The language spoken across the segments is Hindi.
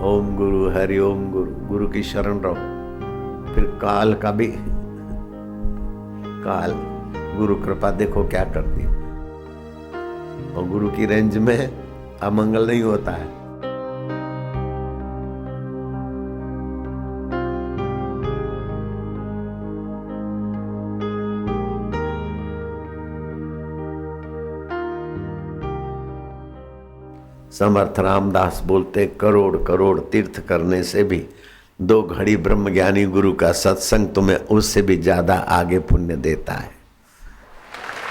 ओम गुरु हरि ओम गुरु, गुरु की शरण रहो। फिर काल का भी काल, गुरु कृपा देखो क्या करती है। और गुरु की रेंज में अमंगल नहीं होता है। समर्थ रामदास बोलते, करोड़ करोड़ तीर्थ करने से भी 2 घड़ी ब्रह्मज्ञानी गुरु का सत्संग तुम्हें उससे भी ज्यादा आगे पुण्य देता है।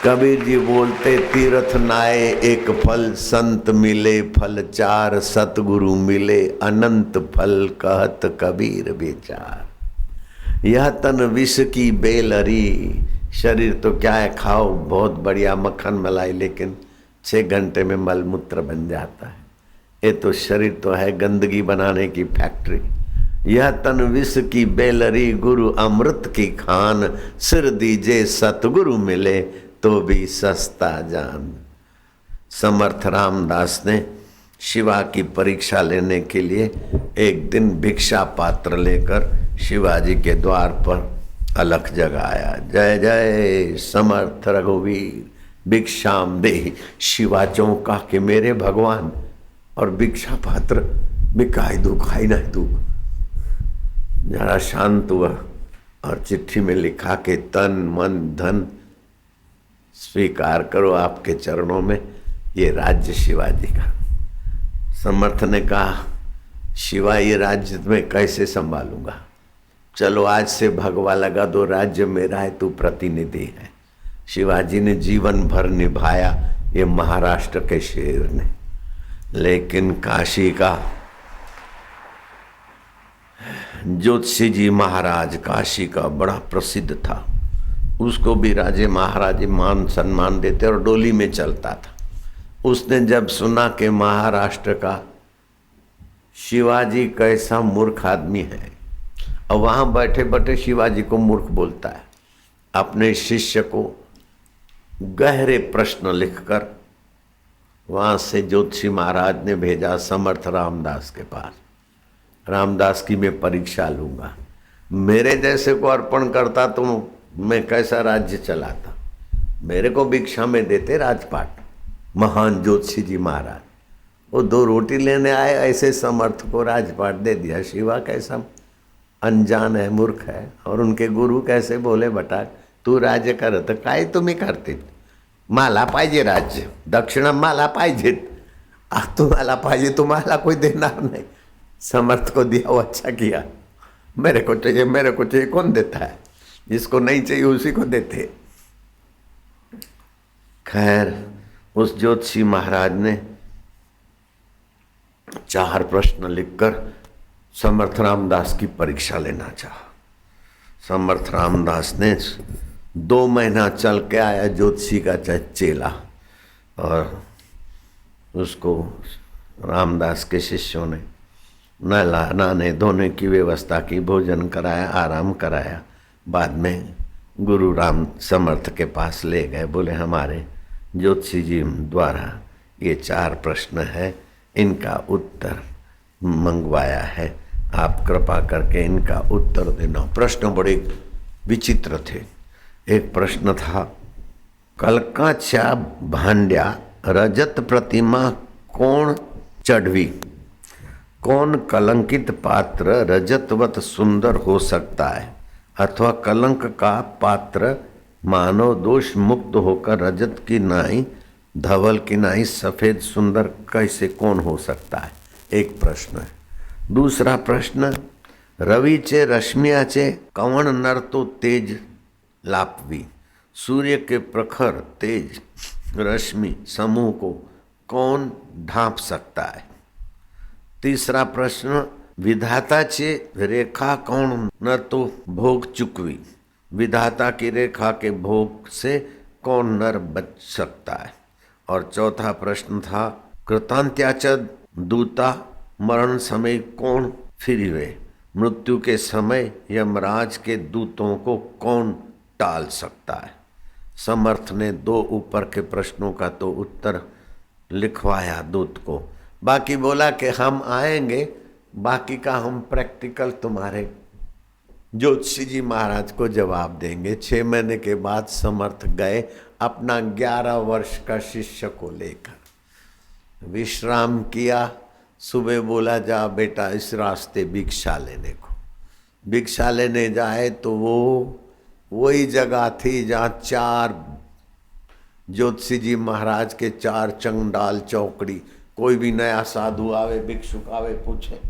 कबीर जी बोलते, तीर्थ नाए एक फल, संत मिले फल 4, सतगुरु मिले अनंत फल, कहत कबीर विचार। यह तन विष की बेलरी, शरीर तो क्या है, खाओ बहुत बढ़िया मक्खन मलाई, लेकिन 6 घंटे में मलमूत्र बन जाता है। ये तो शरीर तो है गंदगी बनाने की फैक्ट्री। यह तन विष की बेलरी, गुरु अमृत की खान, सिर दीजे सतगुरु मिले तो भी सस्ता जान। समर्थ रामदास ने शिवा की परीक्षा लेने के लिए एक दिन भिक्षा पात्र लेकर शिवाजी के द्वार पर अलख जगाया। जय जय समर्थ रघुवीर भिक्षाम दे। शिवा चौंका कि मेरे भगवान, और भिक्षा पात्र में खाई दू खाई ना दू। जरा शांत हुआ और चिट्ठी में लिखा कि तन मन धन स्वीकार करो आपके चरणों में, ये राज्य शिवाजी का। समर्थ ने कहा, शिवा ये राज्य मैं कैसे संभालूंगा, चलो आज से भगवा लगा दो, राज्य मेरा है, तू प्रतिनिधि है। शिवाजी ने जीवन भर निभाया ये महाराष्ट्र के शेर ने। लेकिन काशी का ज्योतिषी जी महाराज काशी का बड़ा प्रसिद्ध था, उसको भी राजे महाराजे मान सम्मान देते और डोली में चलता था। उसने जब सुना कि महाराष्ट्र का शिवाजी कैसा मूर्ख आदमी है, और वहाँ बैठे बैठे शिवाजी को मूर्ख बोलता है, अपने शिष्य को गहरे प्रश्न लिखकर वहाँ से ज्योतिषी महाराज ने भेजा समर्थ रामदास के पास। रामदास की मैं परीक्षा लूँगा, मेरे जैसे को अर्पण करता तो मैं कैसा राज्य चलाता। मेरे को भिक्षा में देते राजपाट। महान ज्योतिषी जी महाराज वो 2 रोटी लेने आए, ऐसे समर्थ को राजपाट दे दिया। शिवा कैसा अनजान है, मूर्ख है। और उनके गुरु कैसे बोले, बटा तू राज्य करत काय तुम्ही करते, मला पाहिजे राज्य, दक्षिणा मला पाहिजे, तुम्हाला पाहिजे, तुम्हाला कोई देणार नहीं। समर्थ को दिया, वो अच्छा किया। मेरे को चाहिए, मेरे को चाहिए, कौन देता है? जिसको नहीं चाहिए उसी को देते। खैर उस ज्योतिषी महाराज ने 4 प्रश्न लिखकर समर्थ रामदास की परीक्षा लेना चाहा। समर्थ रामदास ने 2 महीना चल के आया ज्योतिषी का चेला, और उसको रामदास के शिष्यों ने नहलाने धोने की व्यवस्था की, भोजन कराया, आराम कराया। बाद में गुरु राम समर्थ के पास ले गए, बोले हमारे ज्योतिषी जी द्वारा ये 4 प्रश्न है, इनका उत्तर मंगवाया है, आप कृपा करके इनका उत्तर देना। प्रश्न बड़े विचित्र थे। एक प्रश्न था, कलकाच्या भांड्या रजत प्रतिमा कौन चढ़वी, कौन कलंकित पात्र रजतवत सुंदर हो सकता है, अथवा कलंक का पात्र मानव दोष मुक्त होकर रजत की नाई धवल की नाई सफेद सुंदर कैसे कौन हो सकता है, एक प्रश्न है। दूसरा प्रश्न, रवीचे रश्मियाचे कवण नर तो तेज लापवी, सूर्य के प्रखर तेज रश्मि समूह को कौन ढांप सकता है। तीसरा प्रश्न, विधाताचे रेखा कौन न तो भोग चुकवी, विधाता की रेखा के भोग से कौन नर बच सकता है। और चौथा प्रश्न था, कृतांत्याच दूता मरण समय कौन फिरिवे, मृत्यु के समय यमराज के दूतों को कौन टाल सकता है। समर्थ ने 2 ऊपर के प्रश्नों का तो उत्तर लिखवाया दूत को, बाकी बोला कि हम आएंगे बाकी का हम प्रैक्टिकल तुम्हारे ज्योतिषी जी महाराज को जवाब देंगे। 6 महीने के बाद समर्थ गए अपना 11 वर्ष का शिष्य को लेकर, विश्राम किया। सुबह बोला जा बेटा इस रास्ते भिक्षा लेने को। भिक्षा लेने जाए तो वो वही जगह थी जहाँ 4 ज्योतिषी जी महाराज के 4 चंडाल चौकड़ी। कोई भी नया साधु आवे, भिक्षुक आवे, पूछे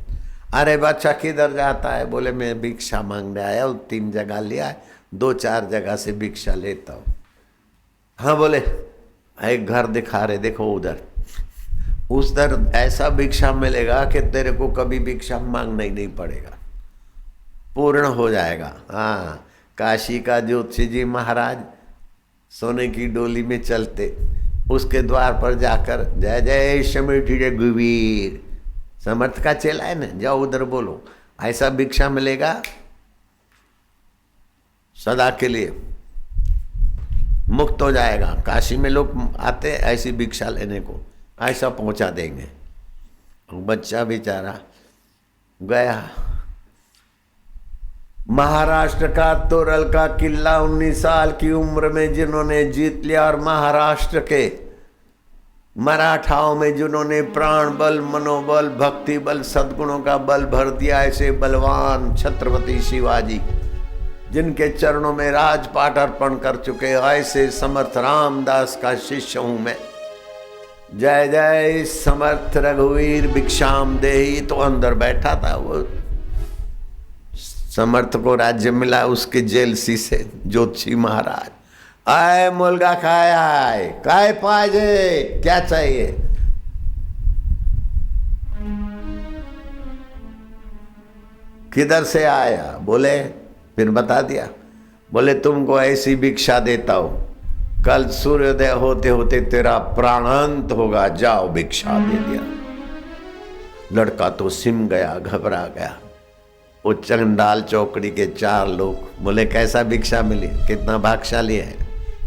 अरे बच्चा किधर जाता है? बोले मैं भिक्षा मांगने आया हूँ, 3 जगह लिया है, 2-4 जगह से भिक्षा लेता हूँ। हाँ बोले एक घर दिखा रहे, देखो उधर, उस दर ऐसा भिक्षा मिलेगा कि तेरे को कभी भिक्षा मांगना ही नहीं पड़ेगा, पूर्ण हो जाएगा। हाँ, काशी का ज्योतिषी जी महाराज सोने की डोली में चलते, उसके द्वार पर जाकर जय जय समर्थ रघुवीर, समर्थ का चेला है ना, जाओ उधर बोलो, ऐसा भिक्षा मिलेगा सदा के लिए, मुक्त हो जाएगा। काशी में लोग आते ऐसी भिक्षा लेने को, ऐसा पहुंचा देंगे। बच्चा बेचारा गया। महाराष्ट्र का तोरल का किला 19 साल की उम्र में जिन्होंने जीत लिया, और महाराष्ट्र के मराठाओं में जिन्होंने प्राण बल, मनोबल, भक्ति बल, सद्गुणों का बल भर दिया, ऐसे बलवान छत्रपति शिवाजी जिनके चरणों में राजपाट अर्पण कर चुके, ऐसे समर्थ रामदास का शिष्य हूं मैं। जय जय समर्थ रघुवीर भिक्षाम देहि। तो अंदर बैठा था वो, समर्थ को राज्य मिला उसके जेलसी से ज्योतिषी महाराज। आए मुलगा काय आहे, काय पाहिजे, क्या चाहिए? किधर से आया? बोले, फिर बता दिया। बोले तुमको ऐसी भिक्षा देता हूं, कल सूर्योदय होते होते तेरा प्राणांत होगा, जाओ भिक्षा दे दिया। लड़का तो सिम गया, घबरा गया। वो चंडाल चौकड़ी के 4 लोग बोले कैसा भिक्षा मिली, कितना भाग्यशाली है,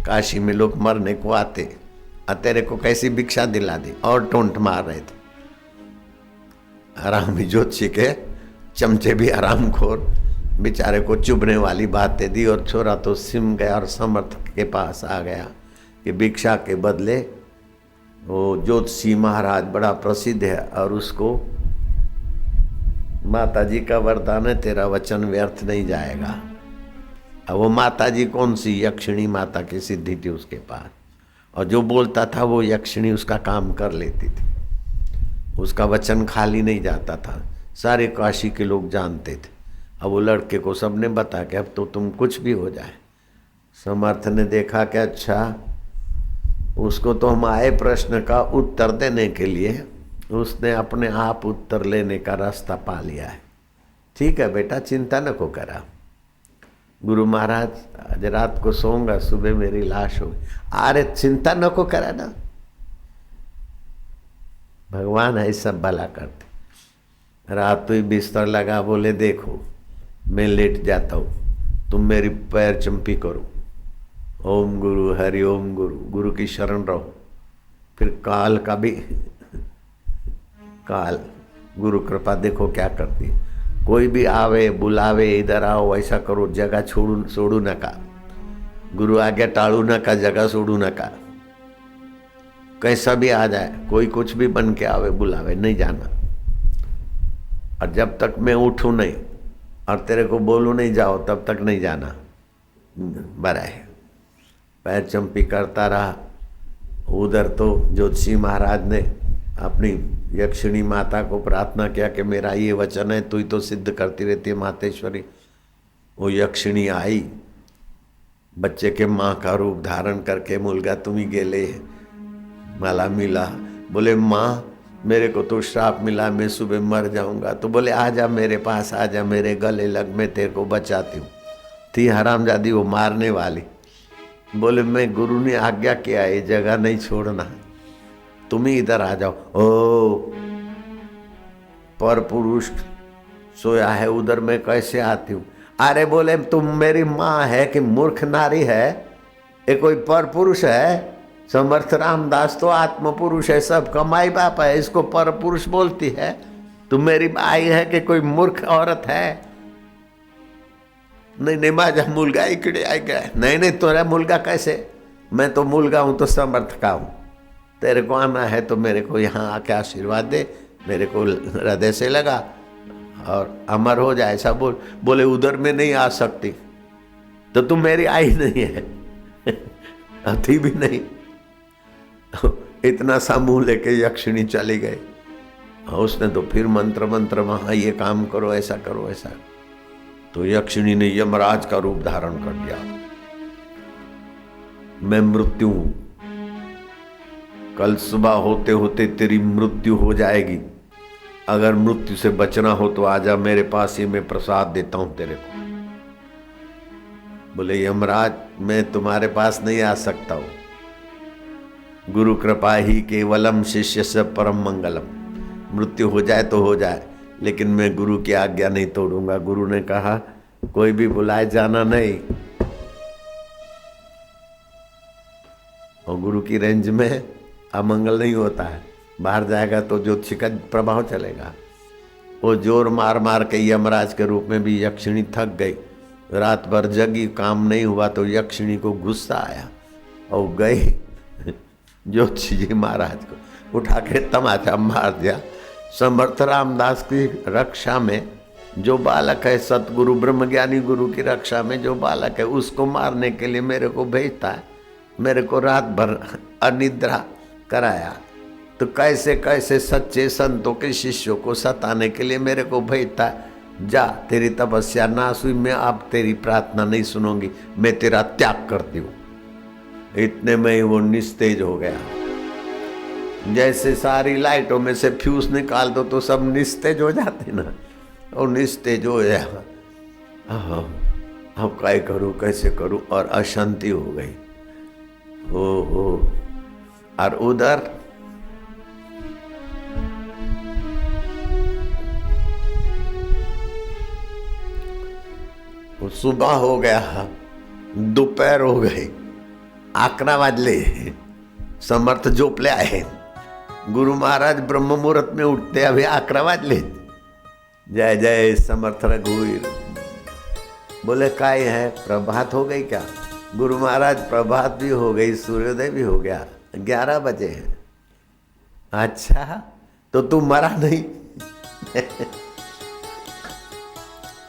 काशी में लोग मरने को आते, तेरे को कैसी भिक्षा दिला दी, और टोंट मार रहे थे। आराम ज्योतिषी के चमचे भी आराम खोर, बेचारे को चुभने वाली बातें दी, और छोरा तो सिम गया और समर्थ के पास आ गया कि भिक्षा के बदले वो ज्योतिषी महाराज बड़ा प्रसिद्ध है, और उसको माता जी का वरदान है, तेरा वचन व्यर्थ नहीं जाएगा। अब वो माता जी कौन सी? यक्षिणी माता की सिद्धि थी उसके पास, और जो बोलता था वो यक्षिणी उसका काम कर लेती थी, उसका वचन खाली नहीं जाता था, सारे काशी के लोग जानते थे। अब वो लड़के को सबने बता कि अब तो तुम कुछ भी हो जाए। समर्थ ने देखा कि अच्छा, उसको तो हम आए प्रश्न का उत्तर देने के लिए, उसने अपने आप उत्तर लेने का रास्ता पा लिया है। ठीक है बेटा, चिंता न को करा। गुरु महाराज आज रात को सोऊंगा, सुबह मेरी लाश होगी। अरे चिंता न को करा ना, भगवान है सब भला करते। रात तो ही बिस्तर लगा, बोले देखो मैं लेट जाता हूँ, तुम मेरी पैर चंपी करो, ओम गुरु हरि ओम गुरु, गुरु की शरण रहो। फिर काल का भी काल, गुरु कृपा देखो क्या करती है। कोई भी आवे बुलावे, इधर आओ, ऐसा करो, जगह छोड़ू नका, गुरु आज्ञा टाळू नका, जगह छोड़ू नका। कैसा भी आ जाए, कोई कुछ भी बन के आवे बुलावे, नहीं जाना। और जब तक मैं उठूं नहीं और तेरे को बोलूं नहीं जाओ, तब तक नहीं जाना। बड़ा है। पैर चंपी करता रहा। उधर तो ज्योतिषी महाराज ने अपनी यक्षिणी माता को प्रार्थना किया कि मेरा ये वचन है, तू ही तो सिद्ध करती रहती है मातेश्वरी। वो यक्षिणी आई, बच्चे के माँ का रूप धारण करके, मुलगा तुम्ही गेले, मला मिला। बोले माँ मेरे को तो श्राप मिला, मैं सुबह मर जाऊंगा। तो बोले आजा मेरे पास, आजा मेरे गले लग, मैं तेरे को बचाती हूँ। थी हरामजादी वो मारने वाली। बोले मैं गुरु ने आज्ञा किया, ये जगह नहीं छोड़ना, तुम ही इधर आ जाओ। ओ पर पुरुष सोया है उधर, मैं कैसे आती हूँ? अरे बोले तुम मेरी माँ है कि मूर्ख नारी है? ये कोई पर पुरुष है? समर्थ रामदास तो आत्म पुरुष है, सबका माई बाप है, इसको पर पुरुष बोलती है? तू मेरी आई है कि कोई मूर्ख औरत है? नहीं नहीं, माझा मुलगा इकडे आहे काय? नहीं नहीं, तेरा मुलगा कैसे? मैं तो मुलगा हूं तो समर्थ का हूं। तेरे को आना है तो मेरे को यहाँ आके आशीर्वाद दे, मेरे को हृदय से लगा और अमर हो जाए। ऐसा बोले उधर में नहीं आ सकती तो तुम मेरी आई नहीं है, अति भी नहीं। इतना सा मुंह लेके यक्षिणी चली गई। उसने तो फिर मंत्र मंत्र वहां ये काम करो, ऐसा करो, ऐसा। तो यक्षिणी ने यमराज का रूप धारण कर दिया। मैं मृत्यु हूं, कल सुबह होते होते तेरी मृत्यु हो जाएगी। अगर मृत्यु से बचना हो तो आजा मेरे पास ही, मैं प्रसाद देता हूं तेरे को। बोले यमराज, मैं तुम्हारे पास नहीं आ सकता हूं। गुरु कृपा ही केवलम, शिष्य से परम मंगलम। मृत्यु हो जाए तो हो जाए, लेकिन मैं गुरु की आज्ञा नहीं तोड़ूंगा। गुरु ने कहा कोई भी बुलाए जाना नहीं। और गुरु की रेंज में अमंगल नहीं होता है, बाहर जाएगा तो ज्योतिषी का प्रभाव चलेगा। वो जोर मार मार के यमराज के रूप में भी यक्षिणी थक गई। रात भर जगी, काम नहीं हुआ तो यक्षिणी को गुस्सा आया और गई ज्योतिषी जी महाराज को उठा के तमाचा मार दिया। समर्थ रामदास की रक्षा में जो बालक है, सतगुरु ब्रह्मज्ञानी गुरु की रक्षा में जो बालक है, उसको मारने के लिए मेरे को भेजता है। मेरे को रात भर अनिद्रा कराया, तो कैसे कैसे सच्चे संतों के शिष्यों को सताने के लिए मेरे को भेजता है। जा, तेरी तपस्या नाश हुई, मैं अब तेरी प्रार्थना नहीं सुनूंगी, मैं तेरा त्याग करती हूँ। इतने में ही वो निस्तेज हो गया। जैसे सारी लाइटों में से फ्यूज निकाल दो तो सब निस्तेज हो जाते ना, और निस्तेज हो गया। अब क्या करूं, कैसे करूं, और अशांति हो गई। हो और उधर सुबह हो गया, दोपहर हो गई, 11 वाजले। समर्थ झोपले आहे। गुरु महाराज ब्रह्म मुहूर्त में उठते, अभी 11 वाजले। जय जय समर्थ रघुवीर। बोले काय है, प्रभात हो गई क्या? गुरु महाराज प्रभात भी हो गई, सूर्योदय भी हो गया, 11 बजे हैं। अच्छा, तो तू मरा नहीं?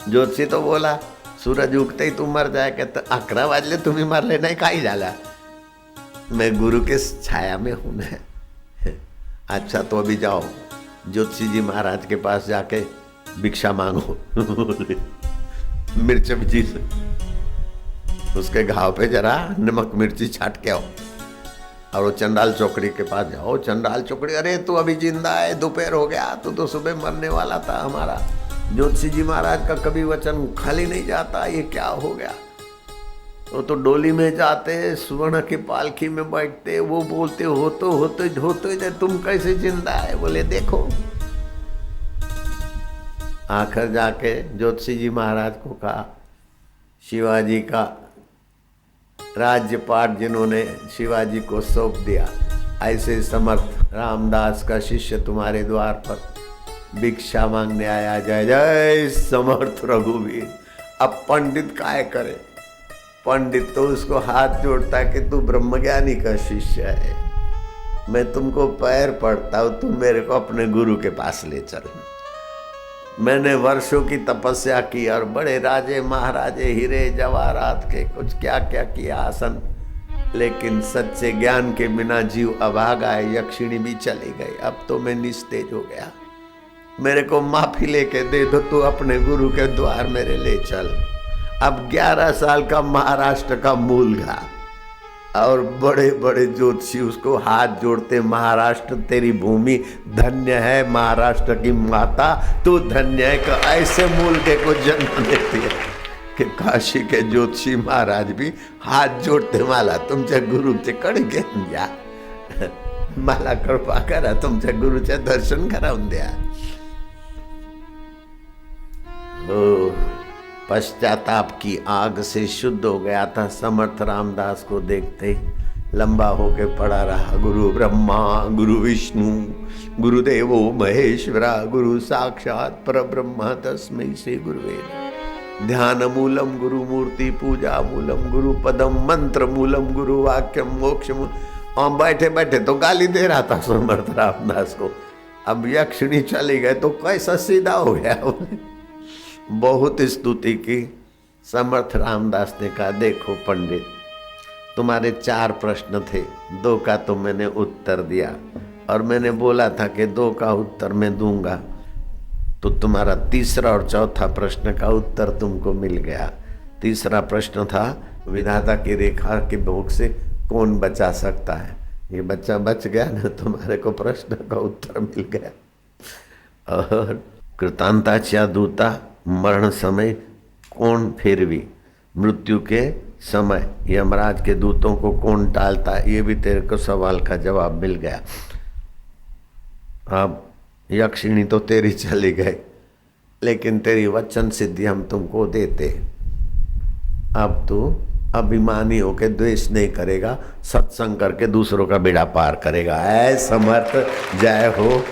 ज्योतिषी तो बोला सूरज उगते ही तू मर जाएगा। तो 11 वाजले तुम्ही मरले नाही, काही झाला? मैं गुरु के छाया में हूं ना। अच्छा, तो अभी जाओ ज्योतिषी जी महाराज के पास जाके भिक्षा मांगो। मिर्च जी से उसके घाव पे जरा नमक मिर्ची छाट के आओ, और वो चंडाल चौकड़ी के पास जाओ। चंडाल चौकड़ी, अरे तू अभी जिंदा है, दोपहर हो गया, तू तो सुबह मरने वाला था। हमारा ज्योतिषी जी महाराज का कभी वचन खाली नहीं जाता, ये क्या हो गया? वो तो डोली में जाते, सुवर्ण की पालकी में बैठते, वो बोलते होते तुम कैसे जिंदा है? बोले देखो। आखिर जाके ज्योतिषी जी महाराज को कहा, शिवाजी का राज्यपाट जिन्होंने शिवाजी को सौंप दिया, ऐसे समर्थ रामदास का शिष्य तुम्हारे द्वार पर भिक्षा मांगने आया। जय जय समर्थ रघुवीर। अब पंडित काय करे? पंडित तो उसको हाथ जोड़ता है कि तू ब्रह्मज्ञानी का शिष्य है, मैं तुमको पैर पड़ता हूं, तुम मेरे को अपने गुरु के पास ले चल। मैंने वर्षों की तपस्या की और बड़े राजे महाराजे हीरे जवाहरात के कुछ क्या क्या किया आसन, लेकिन सच्चे ज्ञान के बिना जीव अभागा है। यक्षिणी भी चली गई, अब तो मैं निस्तेज हो गया। मेरे को माफी लेके दे दो, तू अपने गुरु के द्वार मेरे ले चल। अब 11 साल का महाराष्ट्र का मूलगा और बड़े बड़े ज्योतिषी उसको हाथ जोड़ते, महाराष्ट्र तेरी भूमि धन्य है, महाराष्ट्र की माता तू धन्य है। कि ऐसे मूलगे को जन्म देती है कि काशी के ज्योतिषी महाराज भी हाथ जोड़ते, मला तुमच्या गुरुचे कडे घेऊन द्या, मला कृपा करा, तुमच्या गुरुचे दर्शन करावून द्या। पश्चाताप की आग से शुद्ध हो गया था। समर्थ रामदास को देखते लंबा होके पड़ा रहा। गुरु ब्रह्मा गुरु विष्णु गुरुदेवो महेश्वरा गुरु साक्षात परब्रह्म तस्मै श्री गुरुवे नमः। ध्यान मूलम गुरु मूर्ति पूजा मूलम गुरु पदम मंत्र मूलम गुरु वाक्यम मोक्ष मूलम। और बैठे बैठे तो गाली दे रहा था समर्थ रामदास को। अब यक्षिणी चली गए तो कैसा सीधा हो गया। बहुत स्तुति की। समर्थ रामदास ने कहा देखो पंडित, तुम्हारे 4 प्रश्न थे, 2 का तो मैंने उत्तर दिया और मैंने बोला था कि 2 का उत्तर मैं दूंगा, तो तुम्हारा तीसरा और चौथा प्रश्न का उत्तर तुमको मिल गया। तीसरा प्रश्न था विधाता की रेखा के भोग से कौन बचा सकता है। ये बच्चा बच गया ना, तुम्हारे को प्रश्न का उत्तर मिल गया। और कृतांताच्या दूता मरण समय कौन फिरवी, मृत्यु के समय यमराज के दूतों को कौन टालता, ये भी तेरे को सवाल का जवाब मिल गया। अब यक्षिणी तो तेरी चली गई, लेकिन तेरी वचन सिद्धि हम तुमको देते। अब तू अभिमानी होकर द्वेष नहीं करेगा, सत्संग करके दूसरों का बेड़ा पार करेगा। ऐ समर्थ, जय हो।